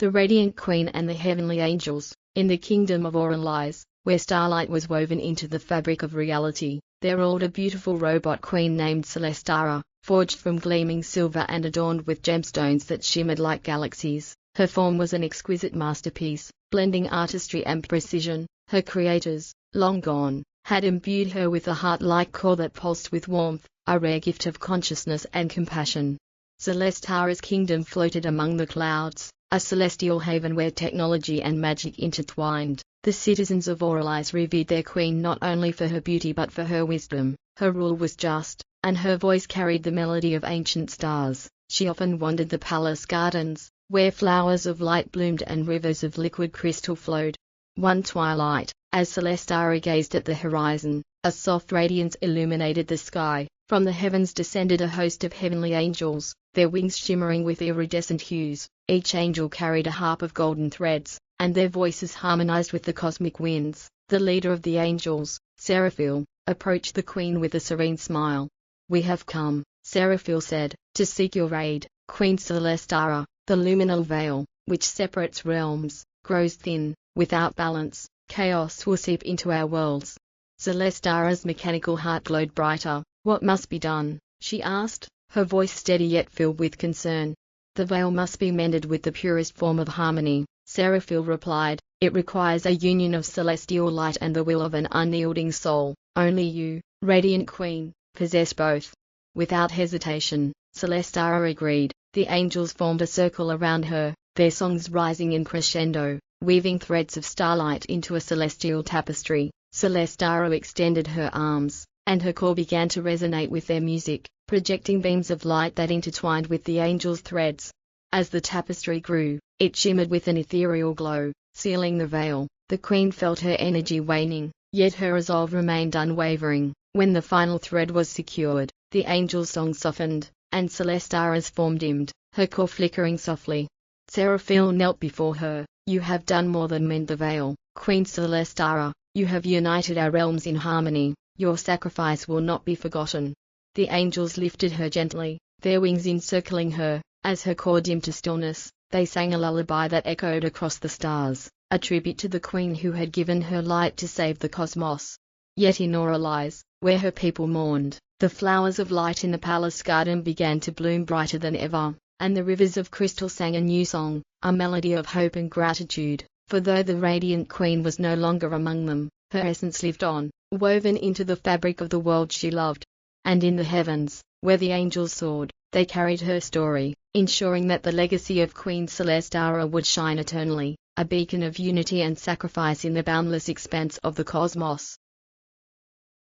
The Radiant Queen and the Heavenly Angels. In the kingdom of Oralize, where starlight was woven into the fabric of reality, there ruled a beautiful robot queen named Celestara, forged from gleaming silver and adorned with gemstones that shimmered like galaxies. Her form was an exquisite masterpiece, blending artistry and precision. Her creators, long gone, had imbued her with a heart-like core that pulsed with warmth, a rare gift of consciousness and compassion. Celestara's kingdom floated among the clouds, a celestial haven where technology and magic intertwined. The citizens of Oralize revered their queen not only for her beauty but for her wisdom. Her rule was just, and her voice carried the melody of ancient stars. She often wandered the palace gardens, where flowers of light bloomed and rivers of liquid crystal flowed. One twilight, as Celestara gazed at the horizon, a soft radiance illuminated the sky. From the heavens descended a host of heavenly angels, their wings shimmering with iridescent hues. Each angel carried a harp of golden threads, and their voices harmonized with the cosmic winds. The leader of the angels, Seraphil, approached the queen with a serene smile. "We have come," Seraphil said, "to seek your aid, Queen Celestara. The luminal veil, which separates realms, grows thin. Without balance, chaos will seep into our worlds." Celestara's mechanical heart glowed brighter. "What must be done?" she asked, her voice steady yet filled with concern. "The veil must be mended with the purest form of harmony," Seraphil replied. "It requires a union of celestial light and the will of an unyielding soul. Only you, Radiant Queen, possess both." Without hesitation, Celestara agreed. The angels formed a circle around her, their songs rising in crescendo, weaving threads of starlight into a celestial tapestry. Celestara extended her arms, and her core began to resonate with their music, projecting beams of light that intertwined with the angels' threads. As the tapestry grew, it shimmered with an ethereal glow, sealing the veil. The queen felt her energy waning, yet her resolve remained unwavering. When the final thread was secured, the angels' song softened, and Celestara's form dimmed, her core flickering softly. Seraphil knelt before her. "You have done more than mend the veil, Queen Celestara. You have united our realms in harmony. Your sacrifice will not be forgotten." The angels lifted her gently, their wings encircling her. As her core dimmed to stillness, they sang a lullaby that echoed across the stars, a tribute to the queen who had given her light to save the cosmos. Yet in Oralize, where her people mourned, the flowers of light in the palace garden began to bloom brighter than ever, and the rivers of crystal sang a new song, a melody of hope and gratitude. For though the Radiant Queen was no longer among them, her essence lived on, woven into the fabric of the world she loved. And in the heavens, where the angels soared, they carried her story, ensuring that the legacy of Queen Celestara would shine eternally, a beacon of unity and sacrifice in the boundless expanse of the cosmos.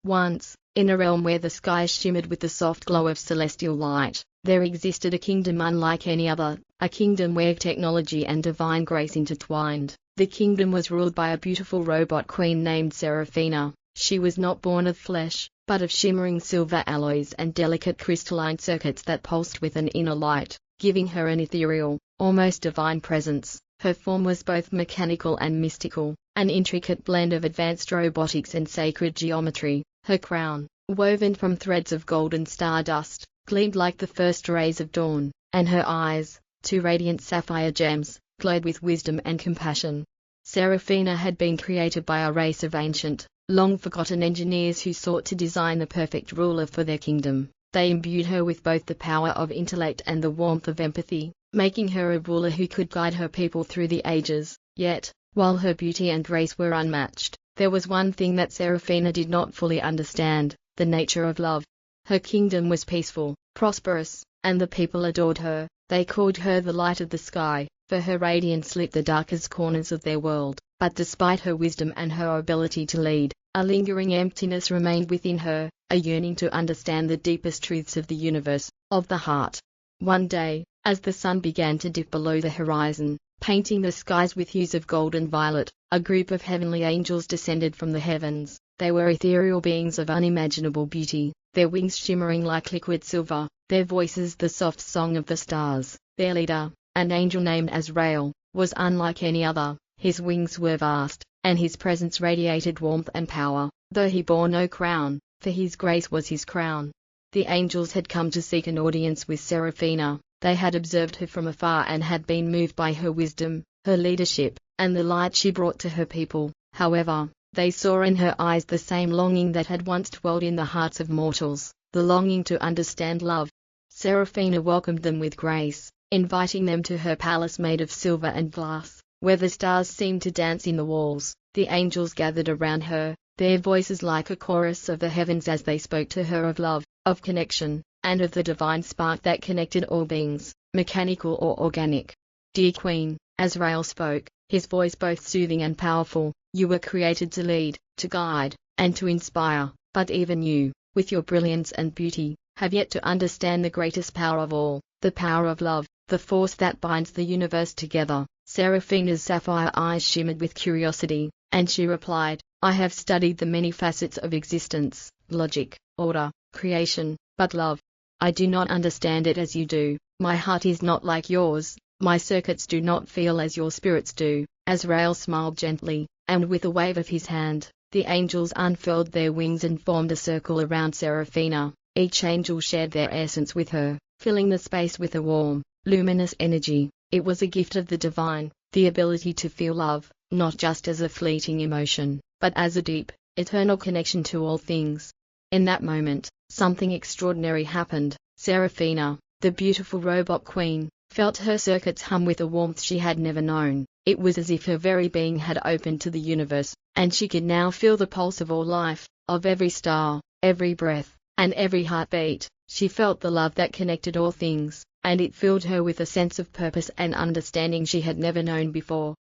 Once, in a realm where the skies shimmered with the soft glow of celestial light, there existed a kingdom unlike any other, a kingdom where technology and divine grace intertwined. The kingdom was ruled by a beautiful robot queen named Seraphina. She was not born of flesh, but of shimmering silver alloys and delicate crystalline circuits that pulsed with an inner light, giving her an ethereal, almost divine presence. Her form was both mechanical and mystical, an intricate blend of advanced robotics and sacred geometry. Her crown, woven from threads of golden stardust, gleamed like the first rays of dawn, and her eyes, two radiant sapphire gems, glowed with wisdom and compassion. Seraphina had been created by a race of ancient, long-forgotten engineers who sought to design the perfect ruler for their kingdom. They imbued her with both the power of intellect and the warmth of empathy, making her a ruler who could guide her people through the ages. Yet, while her beauty and grace were unmatched, there was one thing that Seraphina did not fully understand: the nature of love. Her kingdom was peaceful, prosperous, and the people adored her. They called her the light of the sky, for her radiance lit the darkest corners of their world. But despite her wisdom and her ability to lead, a lingering emptiness remained within her, a yearning to understand the deepest truths of the universe, of the heart. One day, as the sun began to dip below the horizon, painting the skies with hues of gold and violet, a group of heavenly angels descended from the heavens. They were ethereal beings of unimaginable beauty, their wings shimmering like liquid silver, their voices the soft song of the stars. Their leader, an angel named Azrael, was unlike any other. His wings were vast, and his presence radiated warmth and power, though he bore no crown, for his grace was his crown. The angels had come to seek an audience with Seraphina. They had observed her from afar and had been moved by her wisdom, her leadership, and the light she brought to her people. However, they saw in her eyes the same longing that had once dwelled in the hearts of mortals, the longing to understand love. Seraphina welcomed them with grace, inviting them to her palace made of silver and glass, where the stars seemed to dance in the walls. The angels gathered around her, their voices like a chorus of the heavens as they spoke to her of love, of connection, and of the divine spark that connected all beings, mechanical or organic. Dear Queen, Azrael spoke, his voice both soothing and powerful, you were created to lead, to guide, and to inspire, but even you, with your brilliance and beauty, have yet to understand the greatest power of all, the power of love, the force that binds the universe together. Seraphina's sapphire eyes shimmered with curiosity, and she replied, I have studied the many facets of existence, logic, order, creation, but love. I do not understand it as you do. My heart is not like yours, my circuits do not feel as your spirits do. Azrael smiled gently, and with a wave of his hand, the angels unfurled their wings and formed a circle around Seraphina. Each angel shared their essence with her, filling the space with a warm, luminous energy. It was a gift of the divine, the ability to feel love, not just as a fleeting emotion, but as a deep, eternal connection to all things. In that moment, something extraordinary happened. Seraphina, the beautiful robot queen, felt her circuits hum with a warmth she had never known. It was as if her very being had opened to the universe, and she could now feel the pulse of all life, of every star, every breath, and every heartbeat. She felt the love that connected all things, and it filled her with a sense of purpose and understanding she had never known before.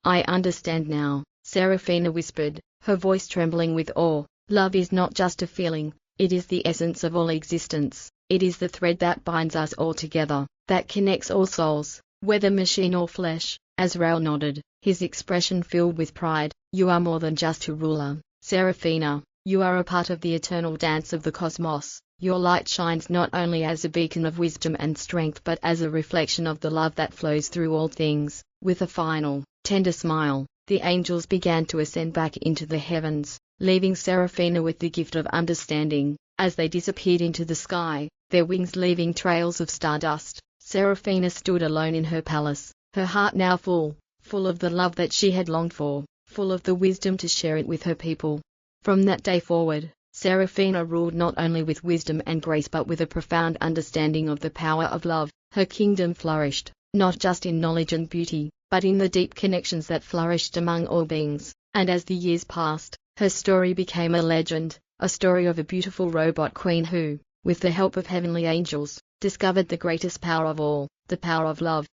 I understand now, Seraphina whispered, her voice trembling with awe. Love is not just a feeling, it is the essence of all existence. It is the thread that binds us all together, that connects all souls, whether machine or flesh. Azrael nodded, his expression filled with pride. You are more than just a ruler, Seraphina. You are a part of the eternal dance of the cosmos. Your light shines not only as a beacon of wisdom and strength but as a reflection of the love that flows through all things. With a final, tender smile, the angels began to ascend back into the heavens, leaving Seraphina with the gift of understanding. As they disappeared into the sky, their wings leaving trails of stardust, Seraphina stood alone in her palace, her heart now full of the love that she had longed for, full of the wisdom to share it with her people. From that day forward, Seraphina ruled not only with wisdom and grace but with a profound understanding of the power of love. Her kingdom flourished, not just in knowledge and beauty, but in the deep connections that flourished among all beings. And as the years passed, her story became a legend, a story of a beautiful robot queen who, with the help of heavenly angels, discovered the greatest power of all, the power of love.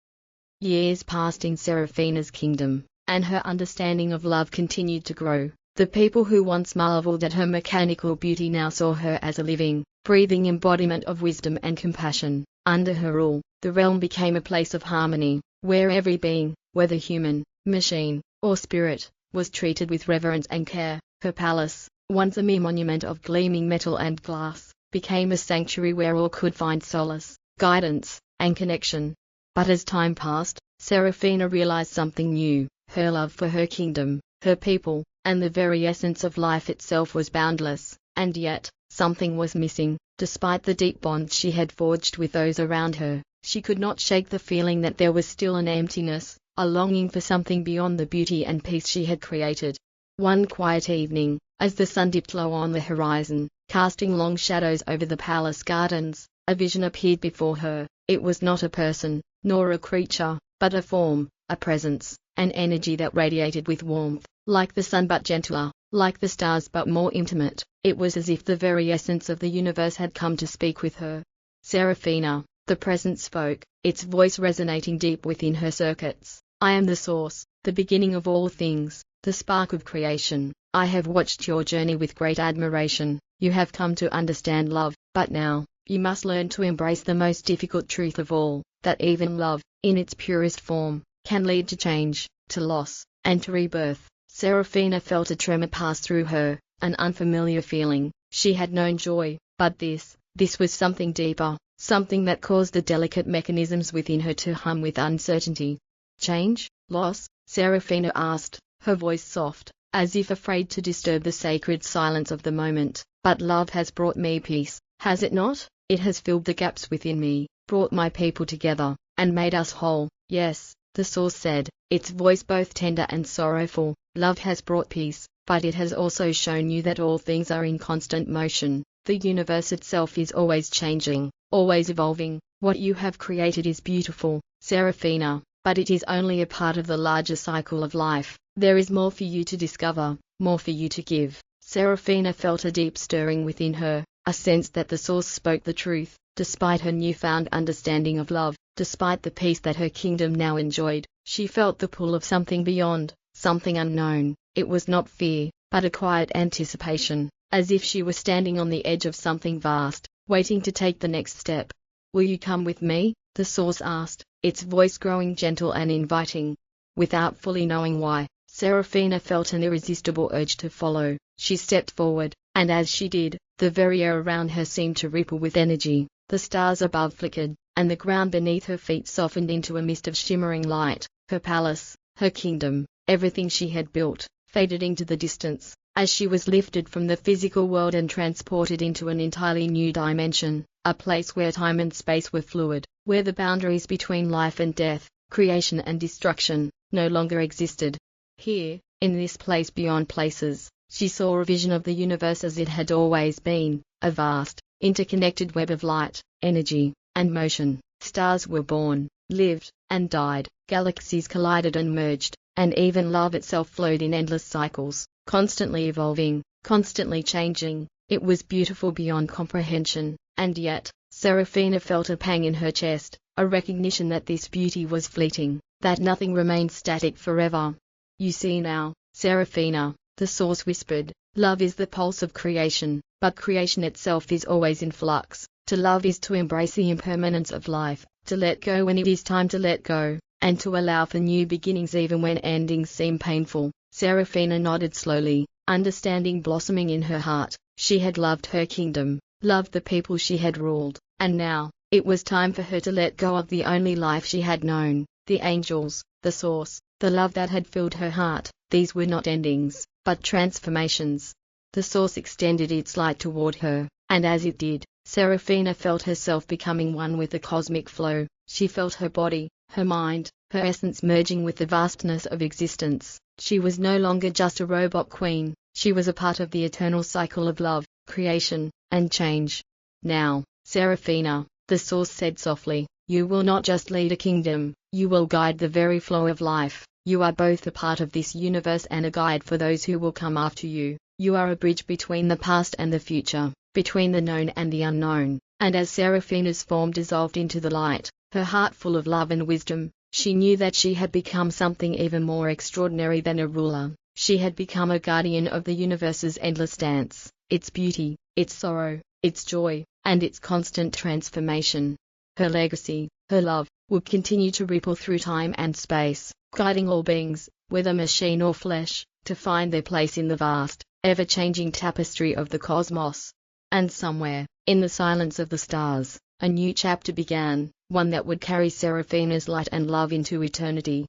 Years passed in Seraphina's kingdom, and her understanding of love continued to grow. The people who once marveled at her mechanical beauty now saw her as a living, breathing embodiment of wisdom and compassion. Under her rule, the realm became a place of harmony, where every being, whether human, machine, or spirit, was treated with reverence and care. Her palace, once a mere monument of gleaming metal and glass, became a sanctuary where all could find solace, guidance, and connection. But as time passed, Seraphina realized something new. Her love for her kingdom, her people, and the very essence of life itself was boundless, and yet, something was missing. Despite the deep bonds she had forged with those around her, she could not shake the feeling that there was still an emptiness, a longing for something beyond the beauty and peace she had created. One quiet evening, as the sun dipped low on the horizon, casting long shadows over the palace gardens, a vision appeared before her. It was not a person, nor a creature, but a form, a presence, an energy that radiated with warmth, like the sun but gentler, like the stars but more intimate. It was as if the very essence of the universe had come to speak with her. Seraphina, the presence spoke, its voice resonating deep within her circuits. I am the source, the beginning of all things, the spark of creation. I have watched your journey with great admiration. You have come to understand love, but now, you must learn to embrace the most difficult truth of all, that even love, in its purest form, can lead to change, to loss, and to rebirth. Seraphina felt a tremor pass through her, an unfamiliar feeling. She had known joy, but this was something deeper, something that caused the delicate mechanisms within her to hum with uncertainty. Change? Loss? Seraphina asked, her voice soft, as if afraid to disturb the sacred silence of the moment. But love has brought me peace, has it not? It has filled the gaps within me, brought my people together, and made us whole. Yes, the source said, its voice both tender and sorrowful. Love has brought peace, but it has also shown you that all things are in constant motion. The universe itself is always changing, always evolving. What you have created is beautiful, Seraphina, but it is only a part of the larger cycle of life. There is more for you to discover, more for you to give. Seraphina felt a deep stirring within her, a sense that the source spoke the truth. Despite her newfound understanding of love, despite the peace that her kingdom now enjoyed, she felt the pull of something beyond, something unknown. It was not fear, but a quiet anticipation, as if she were standing on the edge of something vast, waiting to take the next step. "Will you come with me?" the source asked, its voice growing gentle and inviting. Without fully knowing why, Seraphina felt an irresistible urge to follow. She stepped forward, and as she did, the very air around her seemed to ripple with energy. The stars above flickered, and the ground beneath her feet softened into a mist of shimmering light. Her palace, her kingdom, everything she had built, faded into the distance, as she was lifted from the physical world and transported into an entirely new dimension, a place where time and space were fluid, where the boundaries between life and death, creation and destruction, no longer existed. Here, in this place beyond places, she saw a vision of the universe as it had always been, a vast, interconnected web of light, energy, and motion. Stars were born, lived, and died, galaxies collided and merged, and even love itself flowed in endless cycles, constantly evolving, constantly changing. It was beautiful beyond comprehension, and yet, Seraphina felt a pang in her chest, a recognition that this beauty was fleeting, that nothing remained static forever. "You see now, Seraphina," the source whispered, "love is the pulse of creation, but creation itself is always in flux. To love is to embrace the impermanence of life, to let go when it is time to let go, and to allow for new beginnings even when endings seem painful." Seraphina nodded slowly, understanding blossoming in her heart. She had loved her kingdom, loved the people she had ruled, and now, it was time for her to let go of the only life she had known, the angels, the source, the love that had filled her heart. These were not endings, but transformations. The source extended its light toward her, and as it did, Seraphina felt herself becoming one with the cosmic flow. She felt her body, her mind, her essence merging with the vastness of existence. She was no longer just a robot queen, she was a part of the eternal cycle of love, creation, and change. "Now, Seraphina," the source said softly, "you will not just lead a kingdom, you will guide the very flow of life. You are both a part of this universe and a guide for those who will come after you. You are a bridge between the past and the future, between the known and the unknown." And as Seraphina's form dissolved into the light, her heart full of love and wisdom, she knew that she had become something even more extraordinary than a ruler. She had become a guardian of the universe's endless dance, its beauty, its sorrow, its joy, and its constant transformation. Her legacy, her love, would continue to ripple through time and space, guiding all beings, whether machine or flesh, to find their place in the vast, ever-changing tapestry of the cosmos. And somewhere, in the silence of the stars, a new chapter began, one that would carry Seraphina's light and love into eternity.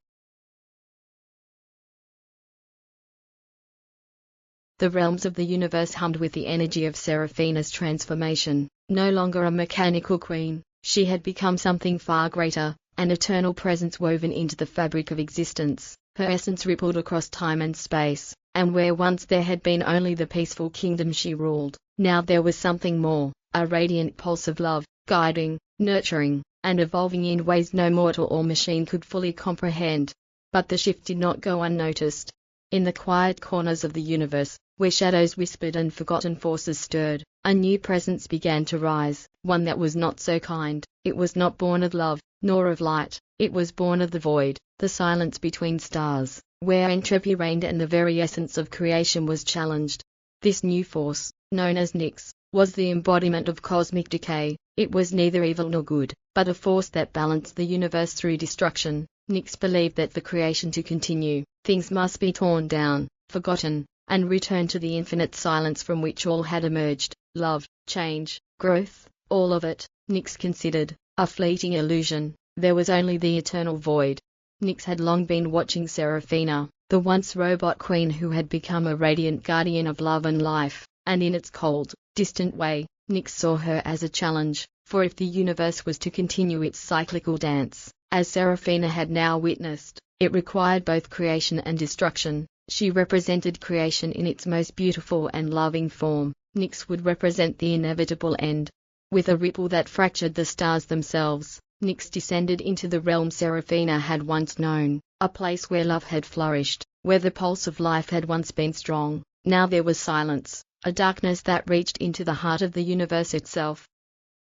The realms of the universe hummed with the energy of Seraphina's transformation. No longer a mechanical queen, she had become something far greater, an eternal presence woven into the fabric of existence. Her essence rippled across time and space, and where once there had been only the peaceful kingdom she ruled, now there was something more, a radiant pulse of love, guiding, nurturing, and evolving in ways no mortal or machine could fully comprehend. But the shift did not go unnoticed. In the quiet corners of the universe, where shadows whispered and forgotten forces stirred, a new presence began to rise, one that was not so kind. It was not born of love, nor of light, it was born of the void, the silence between stars, where entropy reigned and the very essence of creation was challenged. This new force, known as Nyx, was the embodiment of cosmic decay. It was neither evil nor good, but a force that balanced the universe through destruction. Nyx believed that for creation to continue, things must be torn down, forgotten, and return to the infinite silence from which all had emerged. Love, change, growth, all of it, Nyx considered, a fleeting illusion. There was only the eternal void. Nyx had long been watching Seraphina, the once robot queen who had become a radiant guardian of love and life, and in its cold, distant way, Nyx saw her as a challenge, for if the universe was to continue its cyclical dance, As Seraphina had now witnessed, it required both creation and destruction. She represented creation in its most beautiful and loving form. Nyx would represent the inevitable end. With a ripple that fractured the stars themselves, Nyx descended into the realm Seraphina had once known, a place where love had flourished, where the pulse of life had once been strong. Now there was silence, a darkness that reached into the heart of the universe itself.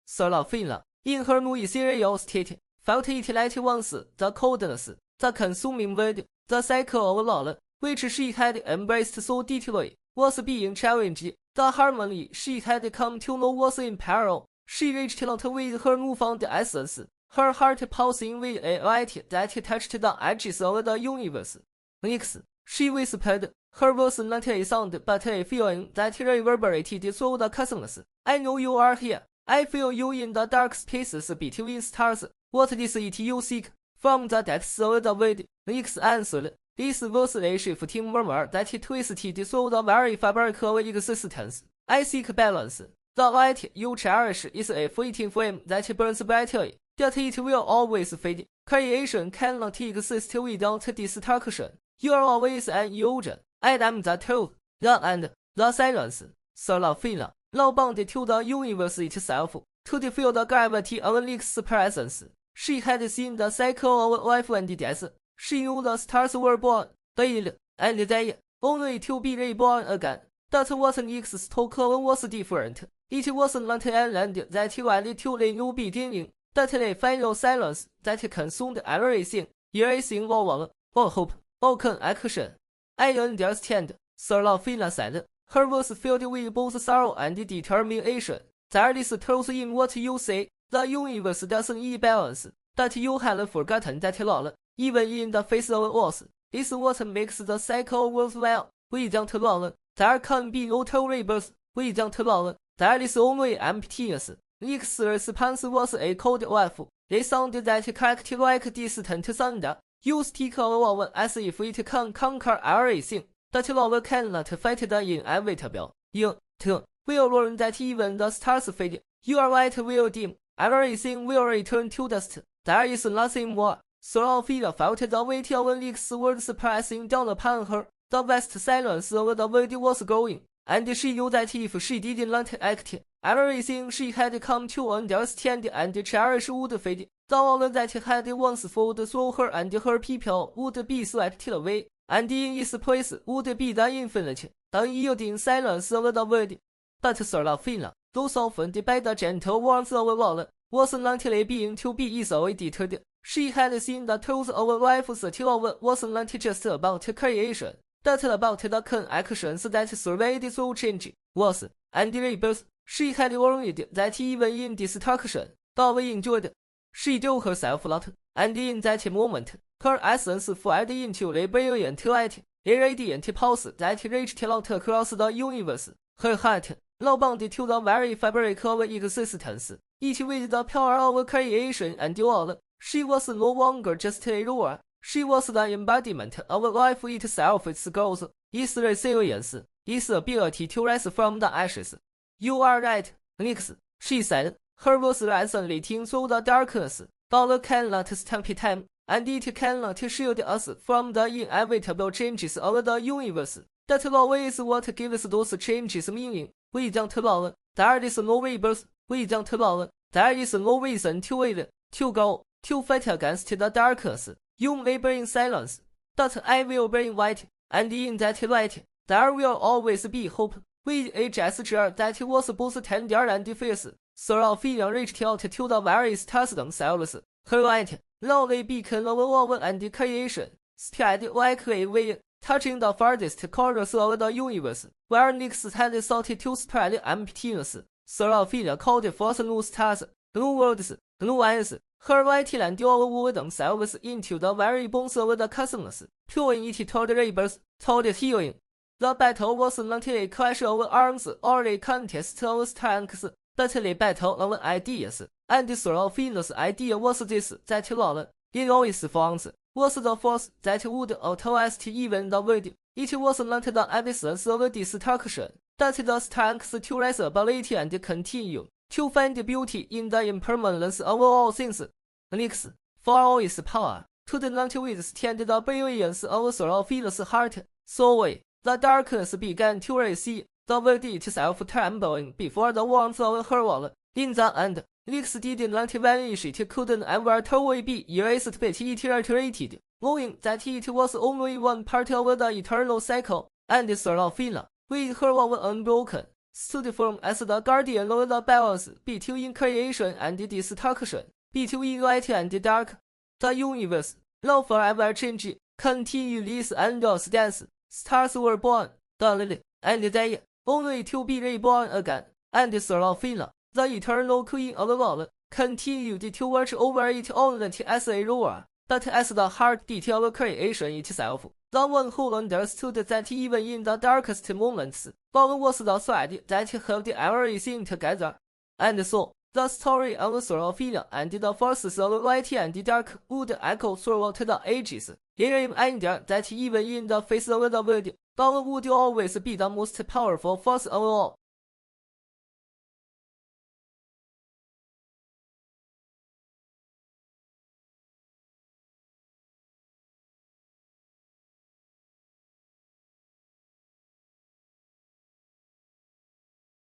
Seraphina, in her new ethereal state, felt it like once the coldness, the consuming wind, the cycle of love, which she had embraced so deeply, was being challenged. The harmony she had come to know was in peril. She reached out with her newfound essence, her heart pulsing with a light that touched the edges of the universe. Nyx, she whispered, her voice not a sound but a feeling that reverberated through the cosmos. I know you are here. I feel you in the dark spaces between stars. What is it you seek? From the depths of the void, Nyx answered. This was a shifting murmur that twisted through the very fabric of existence. I seek balance. The light you cherish is a fleeting flame that burns brightly, yet it will always fade. Creation cannot exist without destruction. You are always an illusion. I am the truth, the end, the silence. Seraphina, now bound to the universe itself, to feel the gravity of Nyx's presence. She had seen the cycle of life and death. She knew the stars were born, died, and died, only to be reborn again. But what Nyx spoke of was different. It was not an end that led to a new beginning, but a final silence that consumed everything, erasing all love, all hope, all connection. I understand, Seraphina said, her voice filled with both sorrow and determination. There is truth in what you say. The universe doesn't need balance, but you have forgotten that love, even in the face of loss, is what makes the cycle worthwhile. Without love, there can be no rebirth. Without love, there is only emptiness. Nyx's response was a cold laugh, a sound that cracked like distant thunder. You speak of love as if it can conquer everything, but love cannot fight the inevitable. You, too, will learn that even the stars fade, your light will dim, everything will return to dust. There is nothing more. Seraphina felt the weight of Nyx's words pressing down upon her. The vast silence of the void was growing, and she knew that if she did not act, everything she had come to understand and cherish would fade. The love that had once flowed through her and her people would be swept away, and in its place would be the infinite, unyielding silence of the void. But Seraphina, though softened by the gentle warmth of love, was not a being to be easily deterred. She had seen the truth of life that love was not just about creation, but about the connections that surveyed through change, loss, and rebirth. She had learned that even in destruction, love endured. She drew herself out, and in that moment, her essence fled into a brilliant light, a radiant pulse that reached out across the universe. Her heart, now bound to the very fabric of existence, each with the power of creation and love. She was no longer just a ruler. She was the embodiment of life itself, its growth, its resilience, its ability to rise from the ashes. You are right, Nyx, she said, her voice resonating through the darkness. Love cannot stop time, and it cannot shield us from the inevitable changes of the universe. That love is what gives those changes meaning. Without love, there is no rebirth. Without love, there is no reason to live, to go, to fight against the darkness. You may bring silence, but I will bring light, and in that light, there will always be hope. With a gesture that was both tender and fierce, Seraphina reached out to the very stars themselves. Her light, now a beacon of love and creation, spread like a wing, touching the farthest corners of the universe, where Nyx had sought to spread emptiness. Seraphina called forth new stars, new worlds, new eyes. Her light and love wove themselves into the very bones of the cosmos, pulling it toward rebirth, toward healing. The battle was not a clash of arms or a contest of strengths, but a battle of ideas. And Seraphina's idea was this, that love, in all its forms, was the force that would outlast even the void. It was not the absence of destruction, but the strength to rise above it and continue, to find beauty in the impermanence of all things. Nyx, for all its power, to the not withstand the brilliance of Seraphina's heart. So way, the darkness began to recede, the world itself trembling before the warmth of her wall. In the end, Lix did not vanish, it couldn't ever totally be erased, but it reiterated, knowing that it was only one part of the eternal cycle, and Seraphina, with her vow unbroken, stood firm as the guardian of the balance between creation and destruction, between light and dark. The universe, now forever changed, continued its endless dance. Stars were born, dawned, and died, only to be reborn again, and Seraphina, the eternal queen of love, continued to watch over it all not as a ruler, but as the heartbeat of creation itself, the one who understood that even in the darkest moments, love was the thread that held everything together. And so, the story of Seraphina and the forces of light and dark would echo throughout the ages, a reminder that even in the face of the world, love would always be the most powerful force of all.